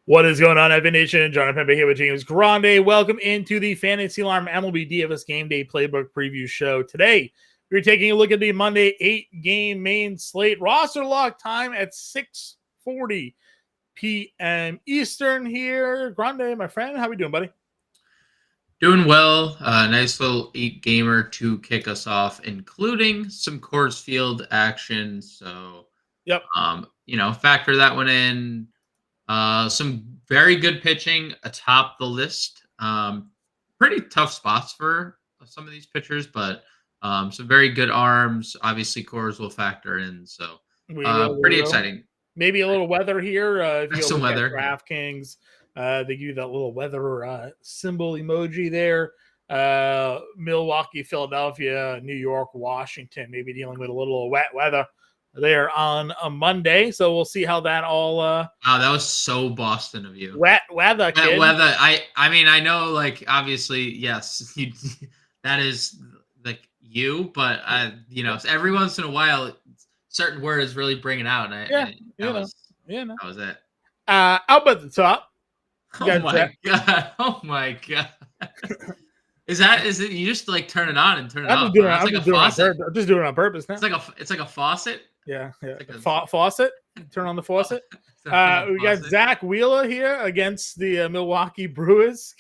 What is going on, Evan Nation? John Pembe here with James Grande. Welcome into the Fantasy Alarm MLB DFS Game Day Playbook Preview Show. Today, we're taking a look at the Monday 8-game main slate. Roster lock time at 6:40 p.m. Eastern here. Grande, my friend, how we doing, buddy? Doing well. Nice little 8-gamer to kick us off, including some Coors Field action. So, Yep. Factor that one in. Some very good pitching atop the list. Pretty tough spots for some of these pitchers, but some very good arms. Obviously, Coors will factor in. So, pretty exciting. Maybe a little weather here. If you Some look weather. at DraftKings, they give you that little weather symbol emoji there. Milwaukee, Philadelphia, New York, Washington, maybe dealing with a little wet weather there on a Monday. So we'll see how that all Wow, that was so Boston of you. Wet weather, kid. Weather. I mean, I know, like, obviously, yes, that is like you, but every once in a while, certain words really bring it out, and that was it. How about the top? Oh my god! Oh my god! Is it? You just like turn it on and turn it off? I'm just doing it on purpose now. It's like a faucet. Yeah. Like faucet. Turn on the faucet. We got Zach Wheeler here against the Milwaukee Brewers.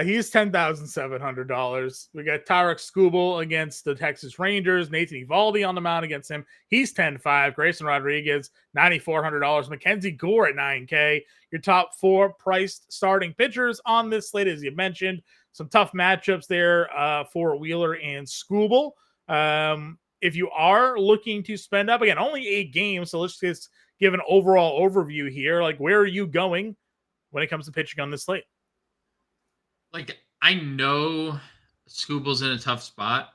He's $10,700. We got Tarek Skubal against the Texas Rangers. Nathan Eovaldi on the mound against him. He's $10,500. Grayson Rodriguez, $9,400. Mackenzie Gore at $9K. Your top four priced starting pitchers on this slate, as you mentioned. Some tough matchups there for Wheeler and Skubal. If you are looking to spend up, again, only 8 games, so let's just give an overall overview here. Like, where are you going when it comes to pitching on this slate? Like, I know Skubal's in a tough spot.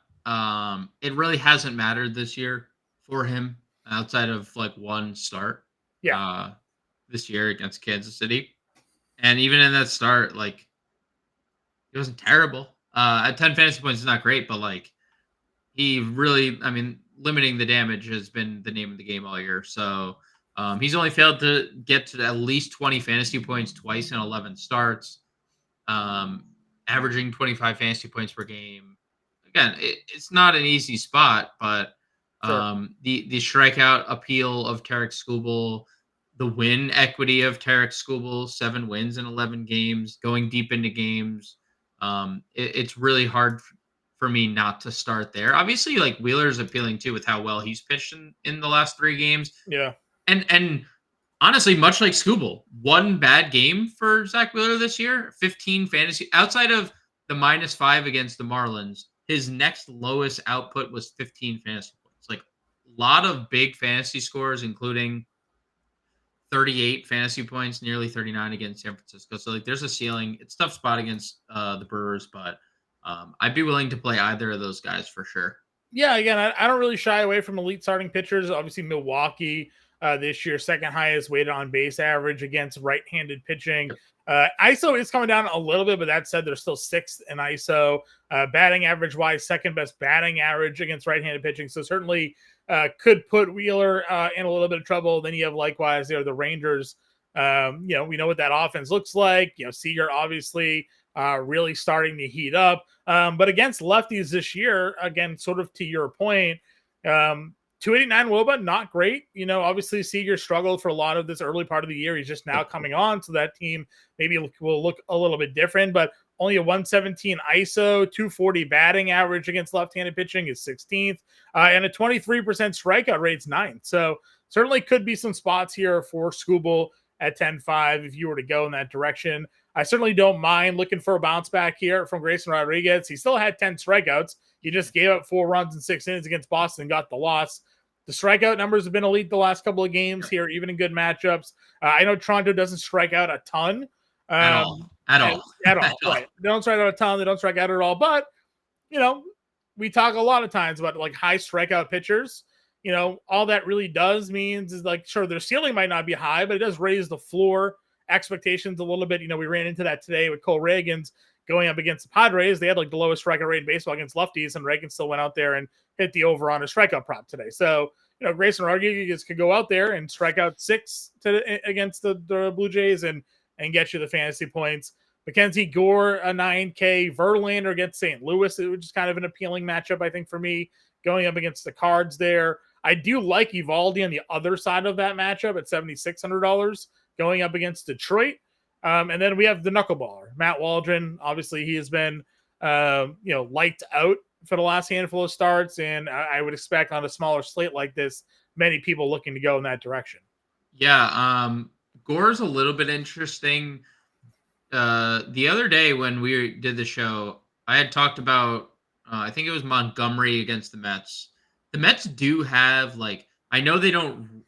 It really hasn't mattered this year for him outside of like one start. Yeah. This year against Kansas City. And even in that start, like, it wasn't terrible. At 10 fantasy points is not great, but like, he really, I mean, limiting the damage has been the name of the game all year. So he's only failed to get to at least 20 fantasy points twice in 11 starts. Averaging 25 fantasy points per game. Again, it's not an easy spot, but the strikeout appeal of Tarek Skubal, the win equity of Tarek Skubal, 7 wins in 11 games, going deep into games. It's really hard for me not to start there. Obviously, like, Wheeler's appealing too with how well he's pitched in the last 3 games. Yeah. And honestly, much like Skubal, one bad game for Zach Wheeler this year, 15 fantasy. Outside of the -5 against the Marlins, his next lowest output was 15 fantasy points. Like, a lot of big fantasy scores, including 38 fantasy points, nearly 39 against San Francisco. So, like, there's a ceiling. It's a tough spot against the Brewers, but I'd be willing to play either of those guys for sure. Yeah, again, I don't really shy away from elite starting pitchers. Obviously, Milwaukee this year, second highest weighted on base average against right-handed pitching. ISO is coming down a little bit, but that said, they're still 6th in ISO. Batting average-wise, second best batting average against right-handed pitching. So certainly could put Wheeler in a little bit of trouble. Then you have likewise there the Rangers. We know what that offense looks like. Seager obviously really starting to heat up. But against lefties this year, again, sort of to your point, 289 WOBA, not great. Obviously Seager struggled for a lot of this early part of the year. He's just now coming on, so that team maybe will look a little bit different, but only a 117 ISO, 240 batting average against left-handed pitching is 16th, and a 23% strikeout rate's 9th. So certainly could be some spots here for Skubal at 10-5 if you were to go in that direction. I certainly don't mind looking for a bounce back here from Grayson Rodriguez. He still had 10 strikeouts. He just gave up 4 runs in 6 innings against Boston and got the loss. The strikeout numbers have been elite the last couple of games here, even in good matchups. I know Toronto doesn't strike out a ton. At all. Right. They don't strike out a ton. They don't strike out at all. But, we talk a lot of times about like high strikeout pitchers. All that really does means is, like, sure, their ceiling might not be high, but it does raise the floor expectations a little bit. We ran into that today with Cole Reagans going up against the Padres. They had like the lowest strikeout rate in baseball against lefties, and Reagan still went out there and hit the over on a strikeout prop today. So, Grayson Rodriguez could go out there and strike out 6 against the Blue Jays and get you the fantasy points. Mackenzie Gore, a 9K. Verlander against St. Louis, which is kind of an appealing matchup, I think, for me, going up against the Cards there. I do like Evaldi on the other side of that matchup at $7,600 going up against Detroit. And then we have the knuckleballer, Matt Waldron. Obviously, he has been, liked out for the last handful of starts, and I would expect on a smaller slate like this, many people looking to go in that direction. Yeah, Gore's a little bit interesting. The other day when we did the show, I had talked about, I think it was Montgomery against the Mets. The Mets do have, I know they don't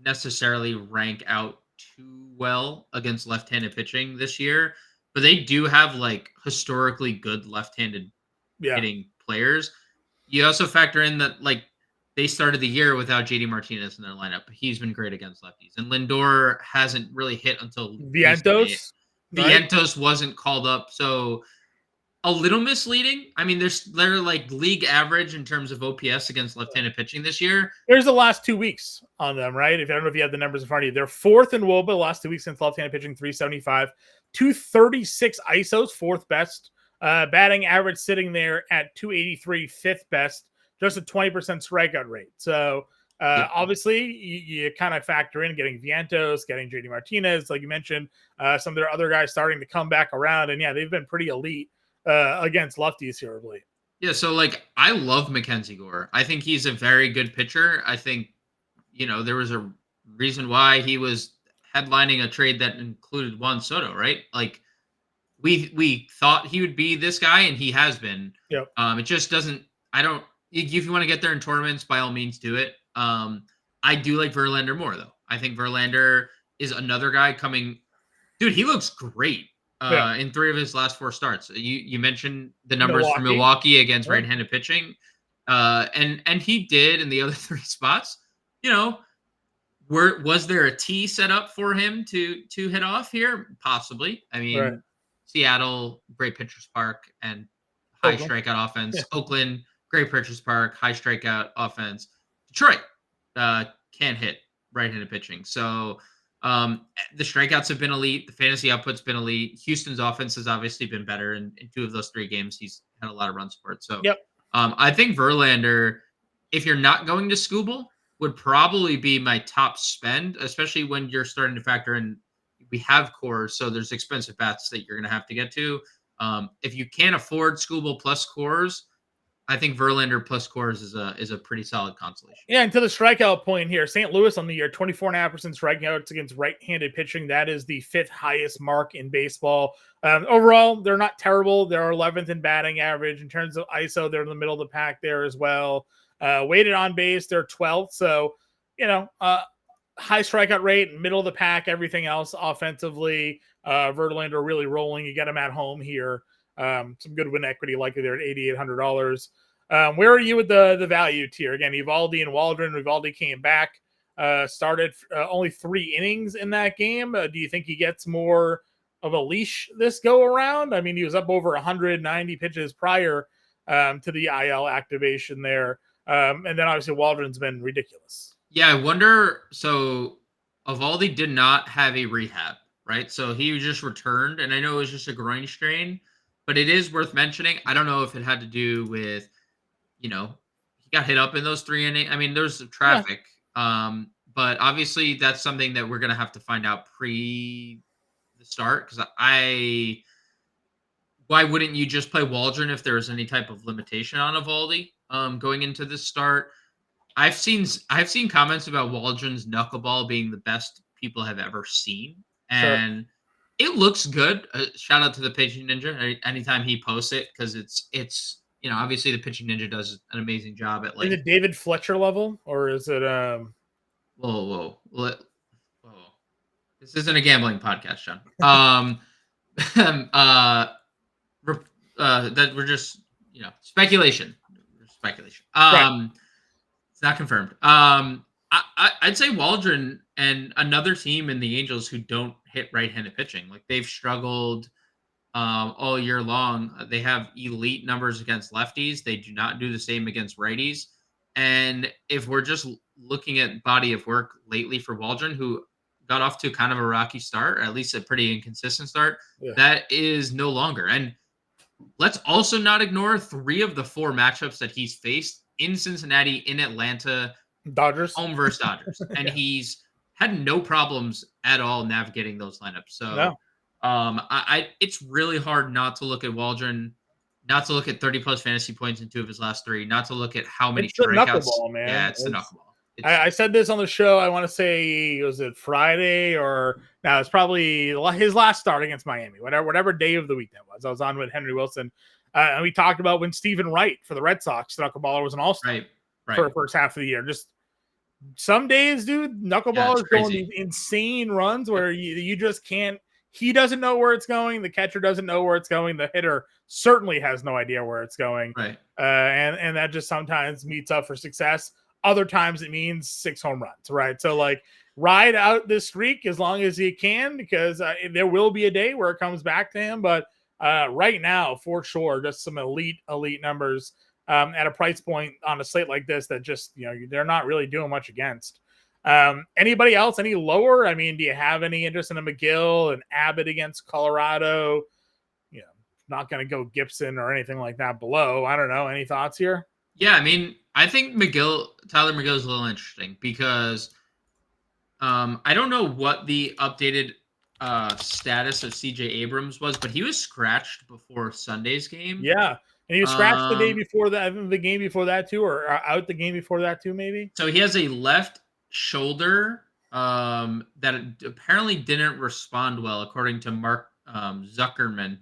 necessarily rank out too well against left-handed pitching this year, but they do have historically good left-handed hitting players. You also factor in that they started the year without JD Martinez in their lineup. He's been great against lefties, and Lindor hasn't really hit until Vientos. Vientos wasn't called up, so a little misleading. I mean, they're league average in terms of OPS against left-handed pitching this year. There's the last 2 weeks on them, right? I don't know if you have the numbers in front of you. They're 4th in WOBA the last 2 weeks since left-handed pitching, 375, 236 ISOs, 4th best. Batting average sitting there at 283, 5th best. Just a 20% strikeout rate. So obviously, you kind of factor in getting Vientos, getting JD Martinez, like you mentioned, some of their other guys starting to come back around. And they've been pretty elite against lefties here of late. Yeah, so I love Mackenzie Gore. I think he's a very good pitcher. I think, there was a reason why he was headlining a trade that included Juan Soto, right? We thought he would be this guy, and he has been. Yep. It just doesn't. If you want to get there in tournaments, by all means, do it. I do like Verlander more, though. I think Verlander is another guy coming. Dude, he looks great. In 3 of his last 4 starts. You mentioned the numbers for Milwaukee against right-handed pitching. And he did in the other 3 spots. Was there a tee set up for him to hit off here? Possibly. I mean, Seattle, great pitcher's park and high strikeout offense. Yeah. Oakland, great pitcher's park, high strikeout offense. Detroit can't hit right-handed pitching. So the strikeouts have been elite. The fantasy output's been elite. Houston's offense has obviously been better. In 2 of those 3 games, he's had a lot of run support. So I think Verlander, if you're not going to Skubal, would probably be my top spend, especially when you're starting to factor in we have cores. So there's expensive bats that you're going to have to get to. If you can't afford Skubal plus cores, I think Verlander plus cores is a pretty solid consolation. Yeah, and to the strikeout point here, St. Louis on the year, 24.5% strikeouts against right-handed pitching. That is the 5th highest mark in baseball. Overall, they're not terrible. They're 11th in batting average. In terms of ISO, they're in the middle of the pack there as well. Weighted on base, they're 12th. So, high strikeout rate, middle of the pack, everything else offensively. Verlander really rolling. You get him at home here. Some good win equity likely there at $8,800. Where are you with the value tier? Again, Evaldi and Waldron. Evaldi came back, started only 3 innings in that game. Do you think he gets more of a leash this go around? I mean, he was up over 190 pitches prior to the IL activation there. And then obviously Waldron's been ridiculous. Yeah, I wonder. So Evaldi did not have a rehab, right? So he just returned, and I know it was just a groin strain. But it is worth mentioning. I don't know if it had to do with, he got hit up in those 3 innings. I mean, there's traffic. Yeah. But obviously that's something that we're going to have to find out pre the start. Because why wouldn't you just play Waldron if there was any type of limitation on Evaldi going into this start? I've seen comments about Waldron's knuckleball being the best people have ever seen. And it looks good. Shout out to the Pitching Ninja anytime he posts it, because it's obviously the Pitching Ninja does an amazing job at Is it David Fletcher level, or is it Whoa. This isn't a gambling podcast, John. That we're just speculation. Right. It's not confirmed. I'd say Waldron and another team in the Angels who don't hit right-handed pitching. They've struggled all year long. They have elite numbers against lefties. They do not do the same against righties. And if we're just looking at body of work lately for Waldron, who got off to kind of a rocky start, or at least a pretty inconsistent start, Yeah. that is no longer. And let's also not ignore 3 of the 4 matchups that he's faced in Cincinnati, in Atlanta, Dodgers. home versus Dodgers. And Yeah. he's had no problems at all navigating those lineups. So No. it's really hard not to look at Waldron, not to look at 30 plus fantasy points in 2 of his last 3, not to look at how many It's the strikeouts. knuckleball, Yeah, man. it's the knuckleball. I said this on the show. I want to say, was it Friday or no? It's probably his last start against Miami. Whatever day of the week that was. I was on with Henry Wilson, and we talked about when Stephen Wright for the Red Sox, the knuckleballer, was an all-star for the first half of the year. Just some days, dude, knuckleballers going these insane runs where you just can't. He doesn't know where it's going. The catcher doesn't know where it's going. The hitter certainly has no idea where it's going. Right. And that just sometimes meets up for success. Other times it means 6 home runs, right? So, like, ride out this streak as long as you can, because there will be a day where it comes back to him. But right now, for sure, just some elite numbers at a price point on a slate like this that just, they're not really doing much against. Anybody else, any lower? I mean, do you have any interest in a McGill and Abbott against Colorado? Not going to go Gibson or anything like that below. I don't know. Any thoughts here? Yeah, I mean, I think Tyler McGill is a little interesting because I don't know what the updated status of CJ Abrams was, but he was scratched before Sunday's game. Yeah. And he was scratched the day before that, the game before that too, or out the game before that too, maybe. So he has a left shoulder that apparently didn't respond well, according to Mark Zuckerman.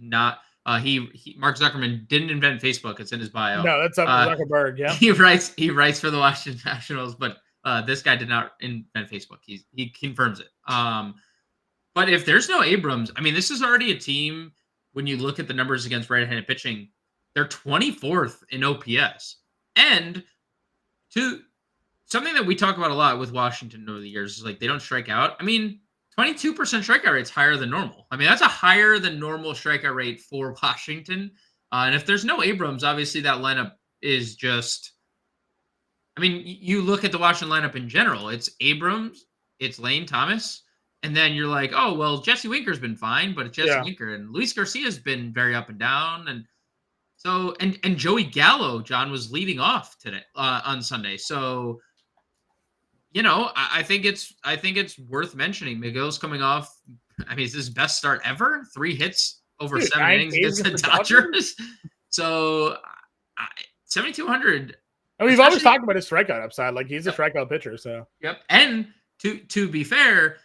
Mark Zuckerman didn't invent Facebook. It's in his bio. No, that's Zuckerberg. Yeah, he writes for the Washington Nationals, but this guy did not invent Facebook. He confirms it. But if there's no Abrams, I mean, this is already a team. When you look at the numbers against right-handed pitching, they're 24th in OPS, and to something that we talk about a lot with Washington over the years is like they don't strike out. I mean, 22% strikeout rate is higher than normal. I mean, that's a higher than normal strikeout rate for Washington. And if there's no Abrams, obviously that lineup is just, I mean, you look at the Washington lineup in general, it's Abrams, it's Lane Thomas, and then you're like, oh, well, Jesse Winker's been fine, but it's Jesse Winker, and Luis Garcia's been very up and down. And so, and Joey Gallo, John, was leading off today on Sunday. So, I think it's worth mentioning. McGill's coming off. I mean, it's his best start ever. 3 hits over 7 innings against the Dodgers. So, 7,200. And we've always talked about his strikeout upside. Like, he's a strikeout pitcher. So. Yep. And to be fair,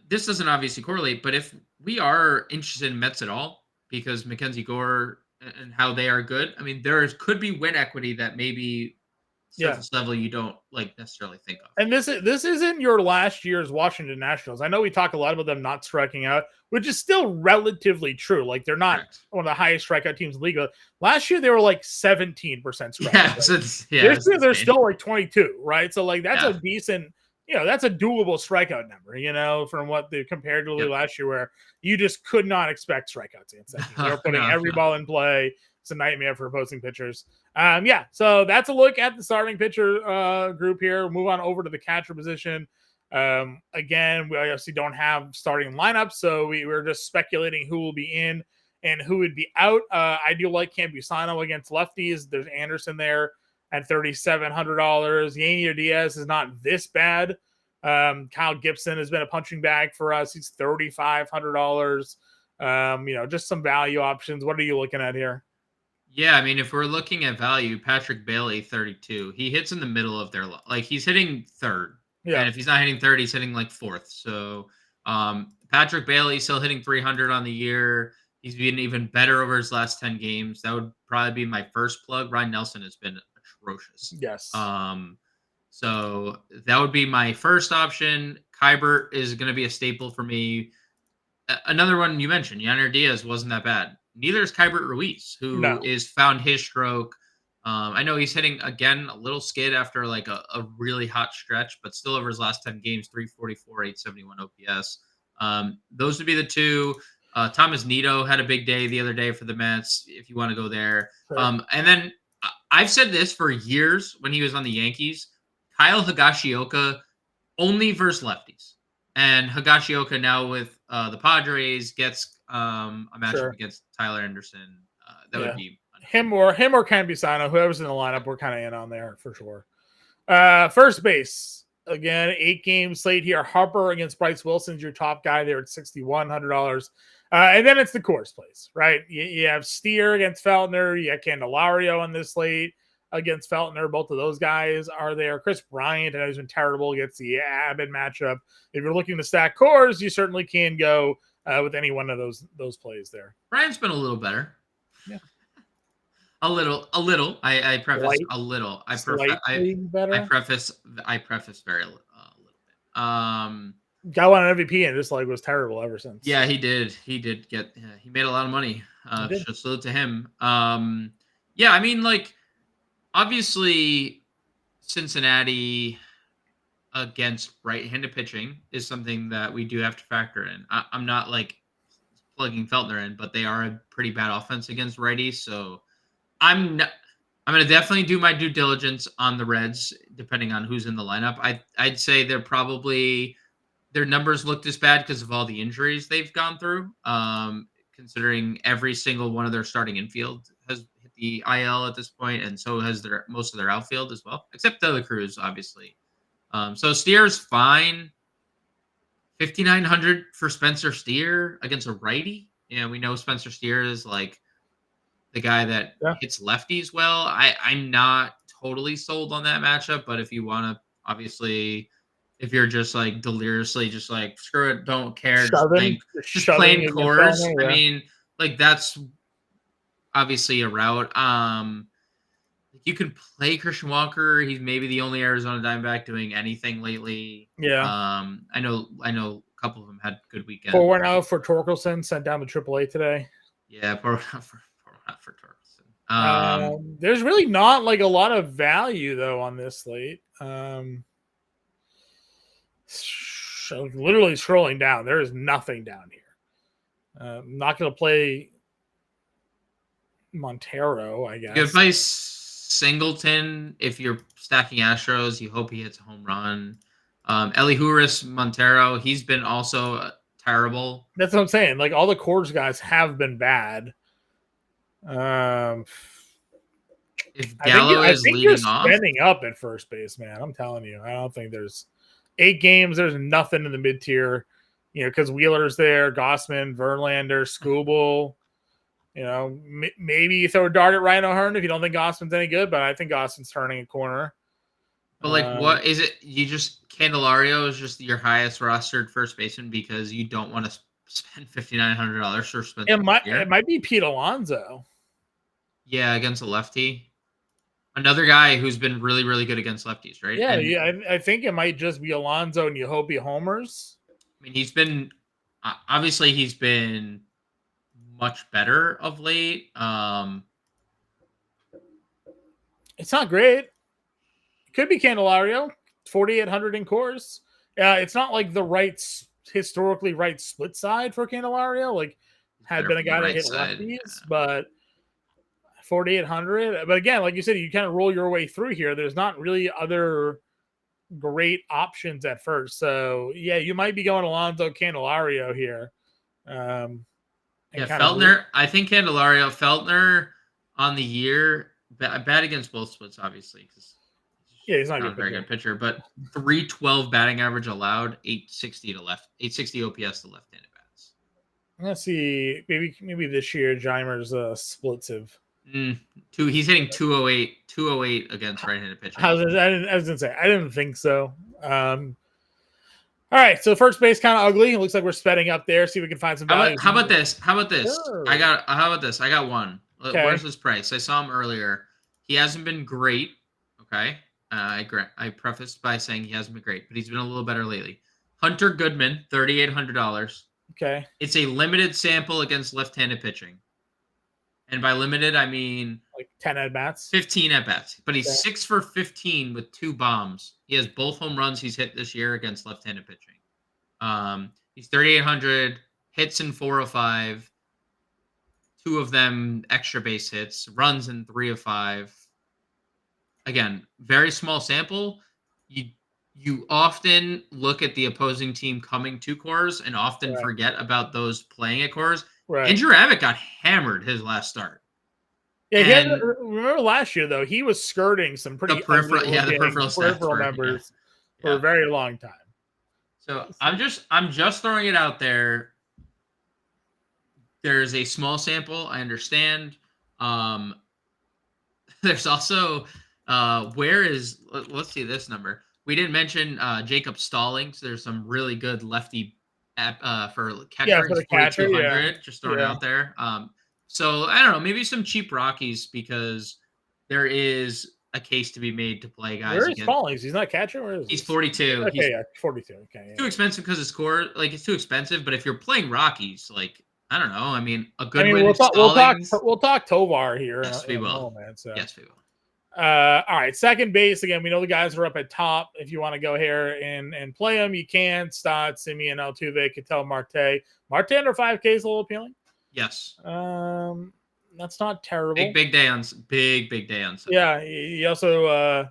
this doesn't obviously correlate, but if we are interested in Mets at all, because Mackenzie Gore and how they are good, I mean, there could be win equity that maybe surface level you don't necessarily think of. And this isn't your last year's Washington Nationals. I know we talk a lot about them not striking out, which is still relatively true. Like, they're not one of the highest strikeout teams in the league. Last year they were like 17% strikeout. This year they're still like 22, right? So like that's a decent, that's a doable strikeout number, from what they compared to last year, where you just could not expect strikeouts against that team. They were putting every ball in play. It's a nightmare for opposing pitchers. So that's a look at the starting pitcher group here. We'll move on over to the catcher position. Again, we obviously don't have starting lineups, so we're just speculating who will be in and who would be out. I do like Campusano against lefties. There's Anderson there at $3,700. Yanier Diaz is not this bad. Kyle Gibson has been a punching bag for us. He's $3,500. Just some value options. What are you looking at here? Yeah, I mean, if we're looking at value, Patrick Bailey, 32. He hits in the middle of their he's hitting third. Yeah. And if he's not hitting third, he's hitting like fourth. So Patrick Bailey still hitting 300 on the year. He's been even better over his last 10 games. That would probably be my first plug. Ryan Nelson has been atrocious. Yes. So that would be my first option. Kybert is going to be a staple for me. Another one you mentioned, Yanier Diaz wasn't that bad. Neither is Kybert Ruiz, who is found his stroke. I know he's hitting, again, a little skid after like a really hot stretch, but still over his last 10 games, 344, 871 OPS. Those would be the two. Thomas Nido had a big day the other day for the Mets, if you want to go there. Sure. And then I've said this for years when he was on the Yankees. Kyle Higashioka only versus lefties. And Higashioka now with the Padres gets a matchup against Tyler Anderson. That would be him or Ken Bisano, whoever's in the lineup, we're kind of in on there for sure. First base. Again, 8-game slate here. Harper against Bryce Wilson's your top guy there at $6,100. And then it's the course plays, right? You have Steer against Feltner. You have Candelario on this slate against Feltner. Both of those guys are there. Chris Bryant, I know he's been terrible against the Abbott matchup. If you're looking to stack cores, you certainly can go with any one of those plays there. Bryant's been a little better. Yeah. A little. I preface a little. I preface very little bit. Got one on MVP and just was terrible ever since. Yeah, he did. He did get. He made a lot of money. Salute to him. Yeah, I mean, obviously, Cincinnati against right-handed pitching is something that we do have to factor in. I'm not plugging Feltner in, but they are a pretty bad offense against righties, so I'm going to definitely do my due diligence on the Reds, depending on who's in the lineup. I'd say their numbers look this bad because of all the injuries they've gone through. Considering every single one of their starting infield has hit the IL at this point, and so has most of their outfield as well, except De La Cruz, obviously. So Steer's fine. 5,900 for Spencer Steer against a righty. We know Spencer Steer is the guy that hits lefties well. I'm not totally sold on that matchup, but if you want to, obviously, if you're just deliriously just screw it, don't care, just playing cores. I mean, that's obviously a route. You can play Christian Walker. He's maybe the only Arizona Diamondback doing anything lately. Yeah. I know a couple of them had good weekends. 4-1-0 for Torkelson, sent down to AAA today. Yeah, for Torkelson. There's really not a lot of value though on this slate. So literally scrolling down, there is nothing down here. I'm not going to play Montero, I guess. You could play Singleton if you're stacking Astros. You hope he hits a home run. Elihuris Montero, he's been also terrible. That's what I'm saying. All the Coors guys have been bad. If Gallo is leading off, spending up at first base, man. I'm telling you, I don't think there's 8 games. There's nothing in the mid tier, because Wheeler's there, Gossman, Verlander, Skubal. Maybe you throw a dart at Ryan O'Hearn if you don't think Gossman's any good, but I think Gossman's turning a corner. But what is it? You just Candelario is just your highest rostered first baseman because you don't want to spend $5,900 for Spencer. It might be Pete Alonso. Yeah, against a lefty. Another guy who's been really, really good against lefties, right? Yeah, I think it might just be Alonso, and you hope he homers. I mean, he's been much better of late. It's not great. It could be Candelario, 4,800 in course. It's not the historically right split side for Candelario. Had been a guy that hit lefties, but 4,800. But again, like you said, you kind of roll your way through here. There's not really other great options at first. So yeah, you might be going Alonso Candelario here. Feltner. I think Feltner on the year bad against both splits, obviously, because he's not a very good pitcher. But 312 batting average allowed, 860 OPS to left-handed bats. Let's see, maybe this year Jeimer's splits have. He's hitting 208 against right-handed pitching. I was gonna say I didn't think so. All right, so first base kind of ugly. It looks like we're speding up there. See if we can find some value. How about this? Sure. How about this? I got one. Okay. Where's his price? I saw him earlier. He hasn't been great. Okay. I prefaced by saying he hasn't been great, but he's been a little better lately. Hunter Goodman, $3,800. Okay. It's a limited sample against left-handed pitching. And by limited, I mean 10 at-bats. 15 at-bats. But he's 6 for 15 with 2 bombs. He has both home runs he's hit this year against left-handed pitching. He's 3,800, hits in 4 of 5, 2 of them extra base hits, runs in 3 of 5. again, very small sample. You often look at the opposing team coming to Coors and often Right. forget about those playing at Coors. Right. Andrew Abbott got hammered his last start. Yeah, And remember last year though, he was skirting some pretty the peripheral stats were, numbers for a yeah. very long time. So I'm just throwing it out there. There's a small sample, I understand. There's also let's see this number. We didn't mention Jacob Stallings. There's some really good lefty for catcher. For He's the catcher, 4,200. Just throwing it out there. So I don't know, maybe some cheap Rockies because there is a case to be made to play guys. Where is Stallings? He's not catcher. Where is he's 42? Okay, He's 42. Okay, too expensive because his score, like it's too expensive. But if you're playing Rockies, like I don't know. I mean, a good win. We'll talk Tovar here. Yes, we will. Moment, so. Yes, we will. All right, second base again. We know the guys are up at top. If you want to go here and play them, you can. Stott, Simeon, Altuve, Ketel, Marte. Marte under 5K is a little appealing. Yes. That's not terrible. Big day on Sunday. Yeah. You also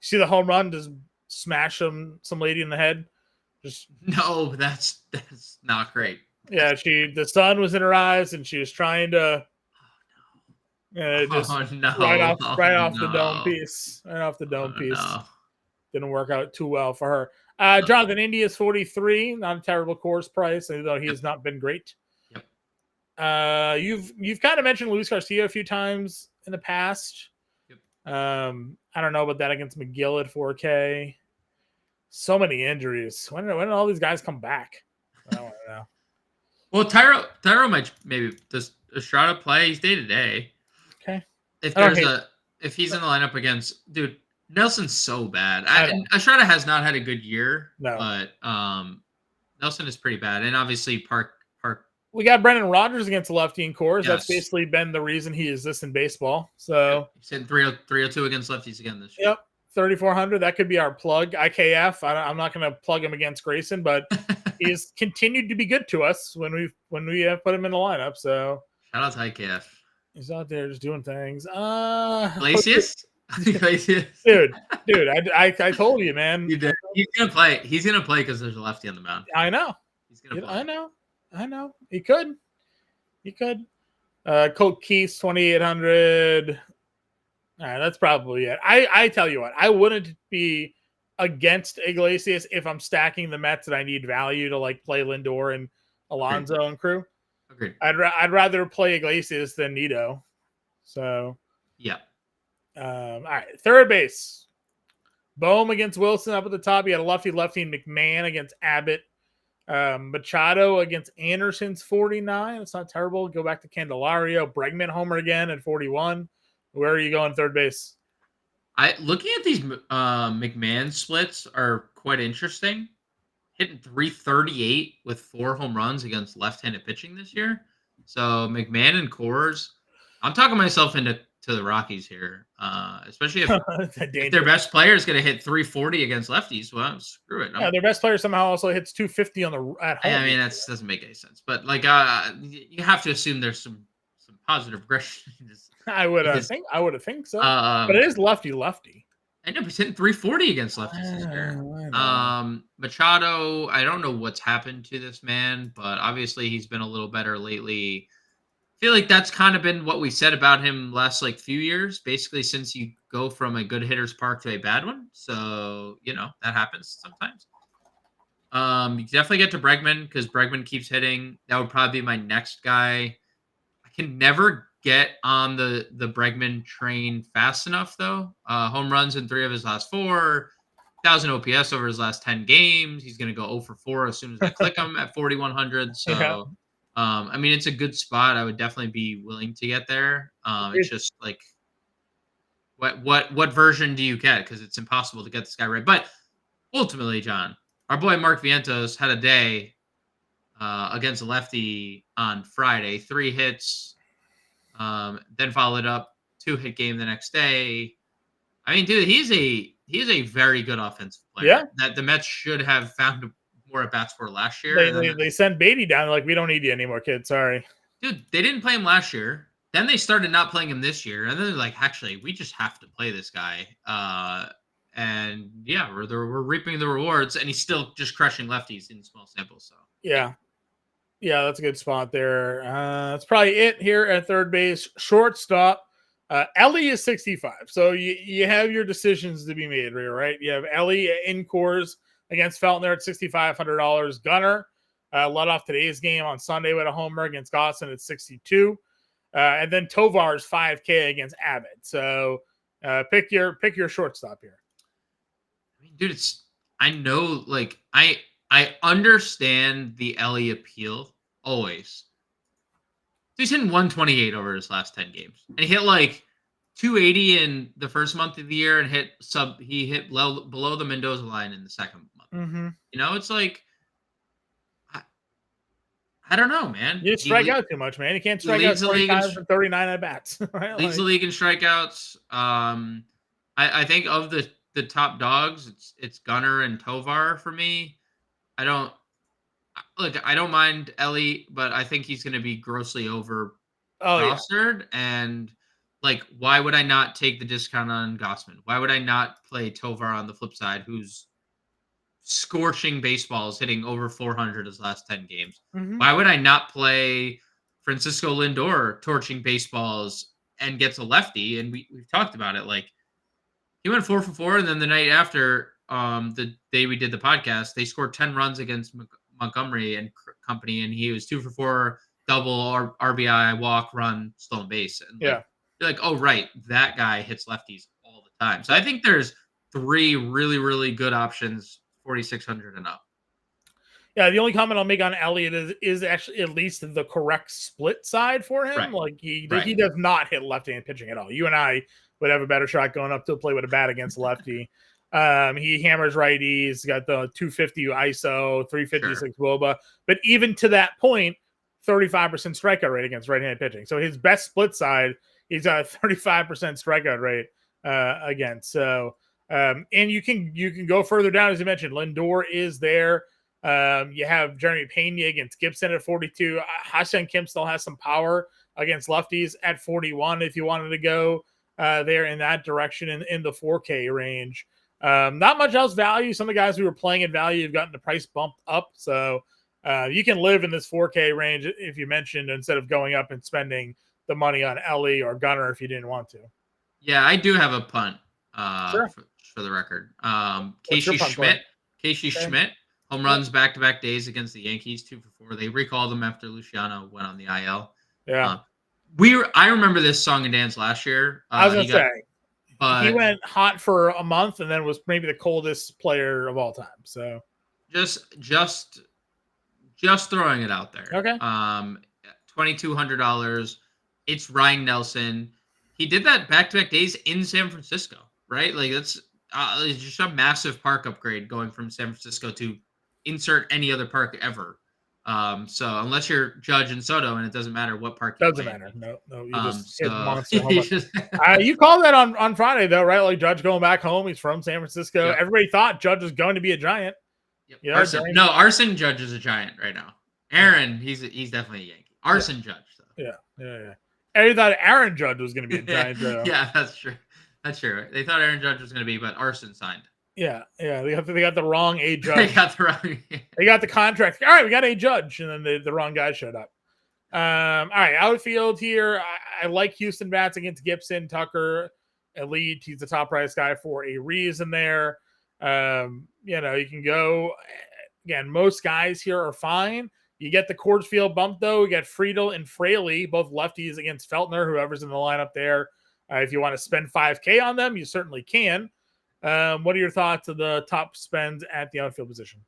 see the home run just smash some lady in the head. No, that's not great. Yeah, the sun was in her eyes, and she was trying to. Right off the dome piece. Right off the dome piece. No. Didn't work out too well for her. Jonathan India is 43. Not a terrible course price, though he has not been great. Yep. You've kind of mentioned Luis Garcia a few times in the past. Yep. I don't know about that against McGill at 4K. So many injuries. When did all these guys come back? I don't know. Well, Tyro might maybe does Estrada play? He's day to day. Okay. If he's in the lineup against Nelson's so bad. Estrada has not had a good year. No. But Nelson is pretty bad, and obviously Park. We got Brendan Rodgers against lefty in Coors. Yes. That's basically been the reason he exists in baseball. So he's hitting 302 against lefties again this year. Yep. 3,400. That could be our plug. IKF. I'm not going to plug him against Grayson, but he's continued to be good to us when we have put him in the lineup. So shout out to IKF. He's out there just doing things. Glacius? dude, I told you, man. You did. He's gonna play. He's gonna play because there's a lefty on the mound. I know. He's gonna play. I know. He could. Colt Keith 2,800. All right, that's probably it. I tell you what, I wouldn't be against Iglesias if I'm stacking the Mets and I need value to like play Lindor and Alonso and crew. Agreed. I'd rather play Iglesias than Nido. So yeah. All right, third base. Bohm against Wilson up at the top. You had a lefty McMahon against Abbott. Machado against Anderson's 49. It's not terrible. Go back to Candelario. Bregman homer again at 41. Where are you going third base? Looking at these McMahon splits are quite interesting. Hitting 338 with 4 home runs against left-handed pitching this year. So McMahon and Coors, I'm talking myself into the Rockies here, especially if their best player is going to hit 340 against lefties. Well, screw it. Yeah, their best player somehow also hits 250 at home. I mean, that doesn't make any sense. But like, you have to assume there's some positive regression. I would think so. But it is lefty. I know he's hitting 340 against lefties this year. Machado, I don't know what's happened to this man, but obviously he's been a little better lately. I feel like that's kind of been what we said about him last few years, basically since you go from a good hitter's park to a bad one. So, that happens sometimes. You definitely get to Bregman because Bregman keeps hitting. That would probably be my next guy. I can never get on the Bregman train fast enough, though. Home runs in 3 of his last 4, 1,000 OPS over his last 10 games. He's going to go 0 for 4 as soon as I click him at 4,100. So, yeah. I mean, it's a good spot. I would definitely be willing to get there. It's just like, what version do you get? Because it's impossible to get this guy right. But ultimately, John, our boy Mark Vientos had a day against a lefty on Friday. 3 hits, then followed up 2-hit game the next day. I mean, dude, he's a very good offensive player. Yeah. That the Mets should have found more at bats for last year. They sent Beatty down. Like, we don't need you anymore, kid. Sorry. Dude, they didn't play him last year. Then they started not playing him this year, and then they're like, actually, we just have to play this guy. And yeah, we're reaping the rewards, and he's still just crushing lefties in small samples. So Yeah. Yeah, that's a good spot there. That's probably it here at third base. Shortstop. Ellie is 65. So you have your decisions to be made here, right? You have Ellie in Coors against Feltner at $6,500. Gunner led off today's game on Sunday with a homer against Gosson at 62. And then Tovar's 5K against Abbott. So pick your shortstop here. I mean, dude, I know, like I understand the Ellie appeal always. He's hitting 128 over his last 10 games, and he hit like 280 in the first month of the year, and he hit below the Mendoza line in the second month. Mm-hmm. You know, it's like I don't know, man. You strike out too much, man. You can't strike out 20 times from 39 at bats. Right? Leads the league in strikeouts. I think of the top dogs, it's Gunner and Tovar for me. I don't mind Ellie, but I think he's going to be grossly over rostered. Yeah. And like, why would I not take the discount on Gossman? Why would I not play Tovar on the flip side, who's scorching baseballs, hitting over 400 his last 10 games? Mm-hmm. Why would I not play Francisco Lindor torching baseballs and gets a lefty? And we've talked about it. Like, he went 4 for 4, and then the night after, the day we did the podcast, they scored 10 runs against Montgomery and company, and he was 2 for 4, double, RBI, walk, run, stolen base. And you're like, oh, right, that guy hits lefties all the time. So I think there's 3 really, really good options, 4,600 and up. Yeah, the only comment I'll make on Elliott is actually at least the correct split side for him. Right. Like he does not hit left-handed pitching at all. You and I would have a better shot going up to the plate with a bat against lefty. He hammers righties, got the 250 ISO, 356 WOBA. But even to that point, 35% strikeout rate against right-handed pitching. So his best split side, he's got a 35% strikeout rate against. So and you can go further down, as you mentioned. Lindor is there. You have Jeremy Pena against Gibson at 42. Ha-Seong Kim still has some power against lefties at 41 if you wanted to go there in that direction in the 4K range. Not much else value. Some of the guys who were playing at value have gotten the price bumped up. So you can live in this 4K range if you mentioned, instead of going up and spending the money on Ellie or Gunner if you didn't want to. Yeah, I do have a punt for the record. Casey Schmidt. Home runs back-to-back days against the Yankees, 2 for 4. They recalled him after Luciano went on the IL. Yeah. I remember this song and dance last year. I was going to say, he went hot for a month and then was maybe the coldest player of all time. So just throwing it out there. Okay. $2,200. It's Ryan Nelson. He did that back-to-back days in San Francisco, right? Like it's just a massive park upgrade going from San Francisco to insert any other park ever. So unless you're Judge and Soto, and it doesn't matter what park. Doesn't matter. No. You just hit monster home. You called that on Friday though, right? Like Judge going back home. He's from San Francisco. Yep. Everybody thought Judge was going to be a Giant. Yep. You know, Arson Judge is a Giant right now. Aaron, he's definitely a Yankee. Arson Judge though. Yeah. Everybody thought Aaron Judge was going to be a Giant though. Yeah, that's true. They thought Aaron Judge was going to be, but Arson signed. Yeah. They got the wrong A Judge. They got the contract. All right, we got A Judge, and then the wrong guy showed up. All right, outfield here. I like Houston bats against Gibson, Tucker, Elite. He's the top price guy for a reason there. You can go again. Most guys here are fine. You get the Coors Field bump though. You got Friedel and Fraley, both lefties against Feltner, whoever's in the lineup there. If you want to spend $5K on them, you certainly can. What are your thoughts of the top spends at the outfield position?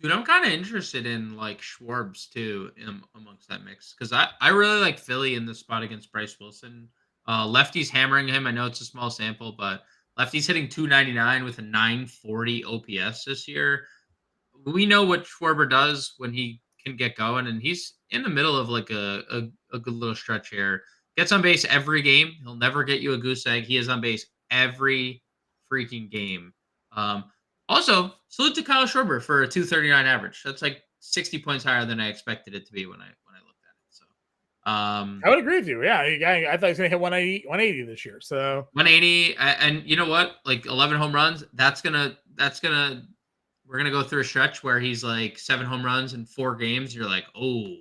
Dude, I'm kind of interested in like Schwarbs too amongst that mix, because I really like Philly in the spot against Bryce Wilson. Lefty's hammering him. I know it's a small sample, but lefty's hitting 299 with a 940 OPS this year. We know what Schwarber does when he can get going, and he's in the middle of like a good little stretch here. Gets on base every game. He'll never get you a goose egg. He is on base every freaking game. Also, salute to Kyle Schwarber for a 239 average. That's like 60 points higher than I expected it to be when I looked at it. So I would agree with you. Yeah, I thought he was going to hit 180 this year. So 180, and you know what? Like 11 home runs. We're gonna go through a stretch where he's like 7 home runs in 4 games. You're like, oh,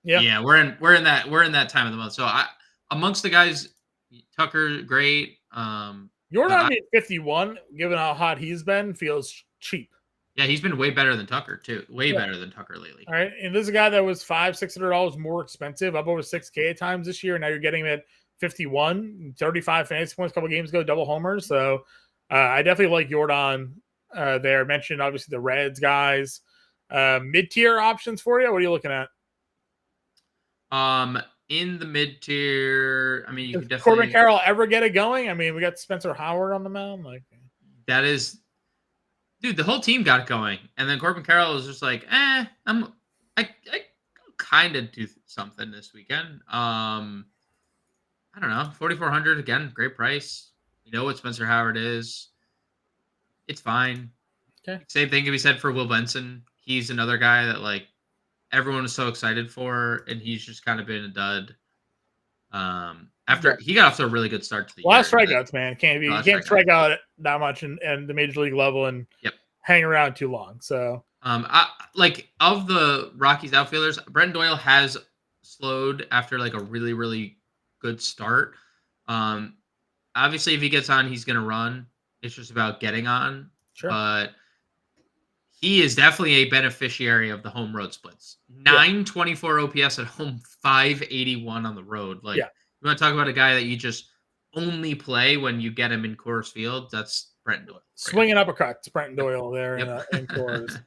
yeah, yeah, we're in that time of the month. So amongst the guys, Tucker, great. But Jordan being 51, given how hot he's been, feels cheap. yeah, he's been way better than Tucker too. Way Yeah. better than Tucker lately. All right, and this is a guy that was $500-$600 more expensive, up over $6K at times this year. Now you're getting him at 51, 35 fantasy points a couple games ago, double homers. So I definitely like Jordan there. Mentioned obviously the Reds guys, mid tier options for you. What are you looking at? In the mid tier, I mean, you Does could definitely Corbin Carroll ever get it going? I mean, we got Spencer Howard on the mound. Like that is, dude, the whole team got it going, and then Corbin Carroll was just like, I kind of do something this weekend. I don't know, 4,400 again, great price. You know what Spencer Howard is. It's fine. Okay. Same thing can be said for Will Benson. He's another guy that like everyone was so excited for, and he's just kind of been a dud. After he got off to a really good start to the a lot of year. strikeouts, man. You can't strike out at that much in the major league level and hang around too long. So like of the Rockies outfielders, Brenton Doyle has slowed after like a really, really good start. Obviously if he gets on, he's gonna run. It's just about getting on. Sure. But he is definitely a beneficiary of the home road splits. 924 OPS at home, 581 on the road. Like, you want to talk about a guy that you just only play when you get him in Coors Field? That's Brenton Doyle. Swinging uppercuts, Brenton Doyle there in Coors.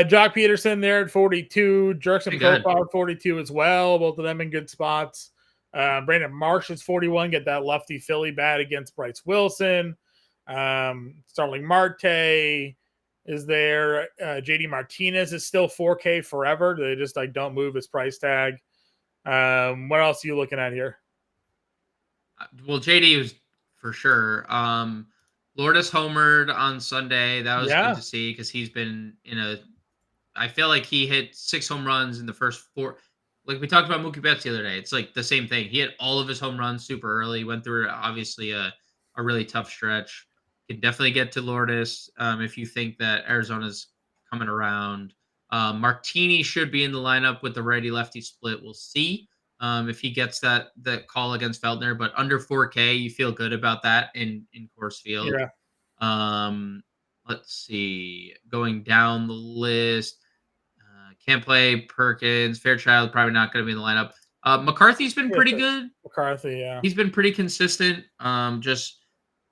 Jock Peterson there at 42. Jerkson Profile at 42 as well. Both of them in good spots. Brandon Marsh is 41. Get that lefty Philly bat against Bryce Wilson. Starling Marte is there. JD Martinez is still 4K forever. They just like don't move his price tag. What else are you looking at here? Well, JD was for sure. Lourdes homered on Sunday. That was good to see because he's been I feel like he hit 6 home runs in the first 4. Like we talked about Mookie Betts the other day. It's like the same thing. He hit all of his home runs super early. Went through obviously a really tough stretch. Can definitely get to Lourdes if you think that Arizona's coming around. Martini should be in the lineup with the righty-lefty split. We'll see if he gets that call against Feltner. But under 4K, you feel good about that in Coors Field. Yeah. Let's see. Going down the list. Can't play Perkins. Fairchild probably not going to be in the lineup. McCarthy's been pretty good. McCarthy, yeah. He's been pretty consistent. Just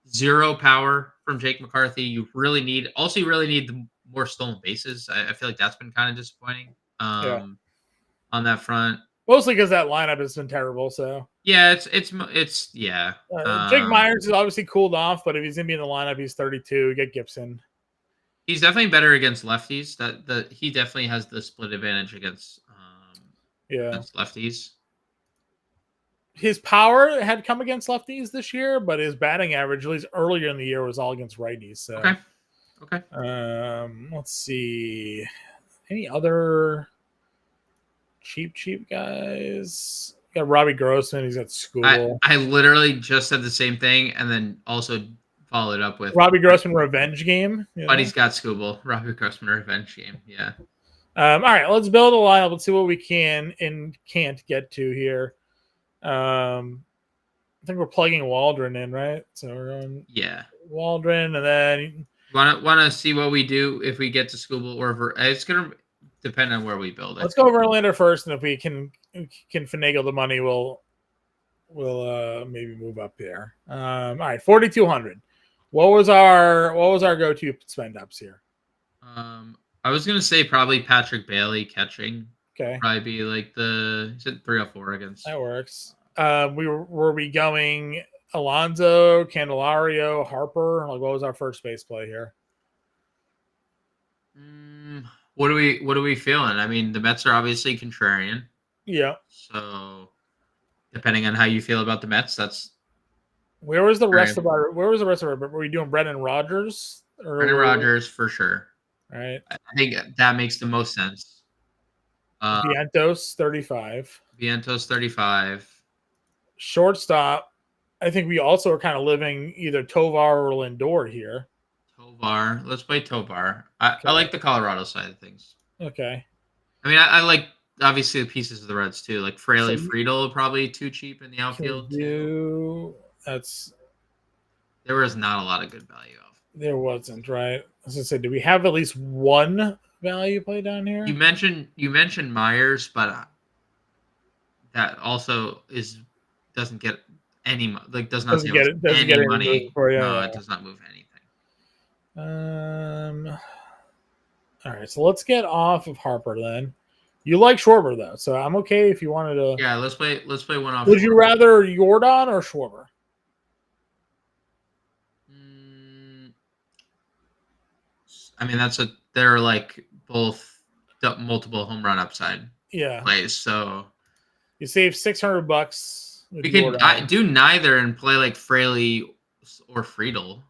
zero power from Jake McCarthy. You really need the more stolen bases. I feel like that's been kind of disappointing on that front. Mostly because that lineup has been terrible. So yeah, it's yeah. Jake Myers is obviously cooled off, but if he's gonna be in the lineup, he's 32. Get Gibson. He's definitely better against lefties. He definitely has the split advantage against against lefties. His power had come against lefties this year, but his batting average, at least earlier in the year, was all against righties. So okay. Let's see. Any other cheap guys? Got Robbie Grossman. He's at school. I literally just said the same thing, and then also followed up with Robbie Grossman revenge game. But he's got Scooble. Robbie Grossman revenge game. Yeah. All right, let's build a lineup. Let's see what we can and can't get to here. I think we're plugging Waldron in, right? So we're going Waldron, and then want to see what we do if we get to Scooble or it's gonna depend on where we build it. Let's go Verlander first, and if we can finagle the money, we'll maybe move up there. All right, 4,200. What was our go-to spend ups here? I was gonna say probably Patrick Bailey catching. Okay, probably be like he's at 304 against. That works. Were we going Alonso, Candelario, Harper? Like, what was our first base play here? What are we feeling? I mean, the Mets are obviously contrarian. Yeah. So depending on how you feel about the Mets, that's where was the rest of our were we doing Brendan Rodgers? Brendan Rodgers for sure. Right. I think that makes the most sense. Vientos 35. Vientos 35. Shortstop, I think we also are kind of living either Tovar or Lindor here. Tovar. Let's play Tovar. I like the Colorado side of things. Okay. I mean, I like obviously the pieces of the Reds too. Like Fraley, So Friedel probably too cheap in the outfield too. There was not a lot of good value off. There wasn't, right? As I said, do we have at least one value play down here? You mentioned Myers, but that also doesn't get any does not save any money. It does not move anything. All right, so let's get off of Harper then. You like Schwarber though, so I'm okay if you wanted to. Yeah, let's play one off. Would you rather Jordan or Schwarber? I mean, they're like both multiple home run upside plays. So you save $600. We can do neither and play like Fraley or Friedel.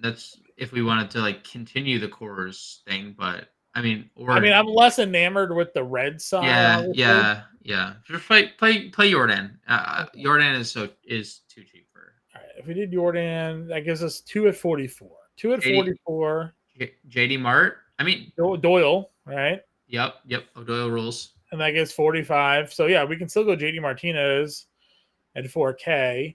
That's if we wanted to like continue the Coors thing, but I mean, I'm less enamored with the red side. Yeah. Just play Jordan. Jordan is too cheap for. All right, if we did Jordan, that gives us 2 at 44. 2 at 44. JD Mart. I mean Doyle, right? Yep. Doyle rules. And that gives 45. So yeah, we can still go JD Martinez at 4K.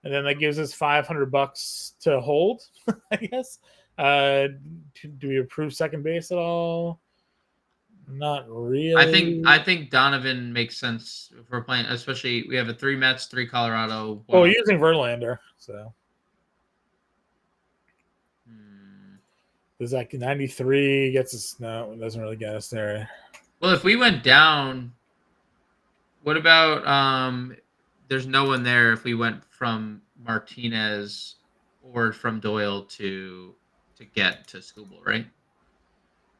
And then that gives us $500 to hold, I guess. Do we approve second base at all? Not really. I think Donovan makes sense if we're playing, especially we have a 3 Mets, 3 Colorado. We're using Verlander, so. Does that 93 gets us? No, it doesn't really get us there. Well, if we went down, what about there's no one there if we went from Martinez or from Doyle to get to Skubal, right?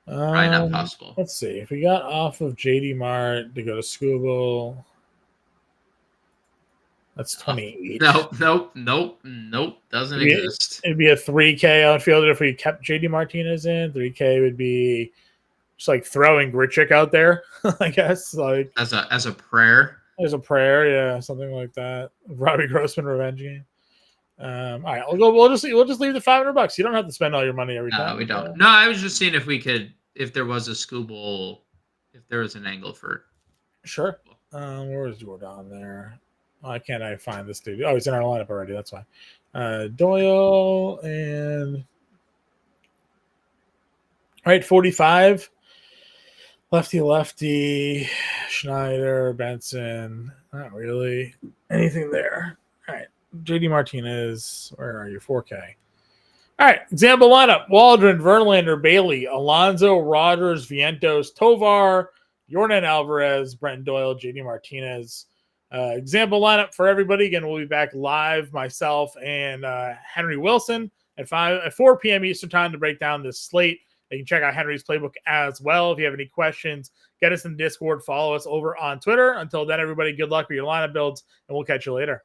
Probably not possible. Let's see. If we got off of JD Mart to go to Skubal, that's 28. Nope. Doesn't exist. It'd be a 3K outfielder if we kept JD Martinez in. 3K would be just like throwing Grichuk out there, I guess. Like as a prayer. As a prayer, yeah, something like that. Robbie Grossman revenge game. All right, we'll just leave the $500. You don't have to spend all your money every time. No, we don't. No, I was just seeing if there was a Skubal, if there was an angle for. Sure. Where is Jordan there? Why can't I find this dude? Oh, he's in our lineup already. That's why. Doyle and all right, 45. Lefty, Schneider, Benson. Not really anything there. All right. JD Martinez. Where are you? 4K. All right. Example lineup. Waldron, Verlander, Bailey, Alonso, Rogers, Vientos, Tovar, Yordan Alvarez, Brent Doyle, JD Martinez. Example lineup for everybody. Again, we'll be back live, myself and Henry Wilson at 4 p.m. Eastern time to break down this slate. You can check out Henry's playbook as well. If you have any questions, get us in Discord. Follow us over on Twitter. Until then, everybody, good luck with your lineup builds, and we'll catch you later.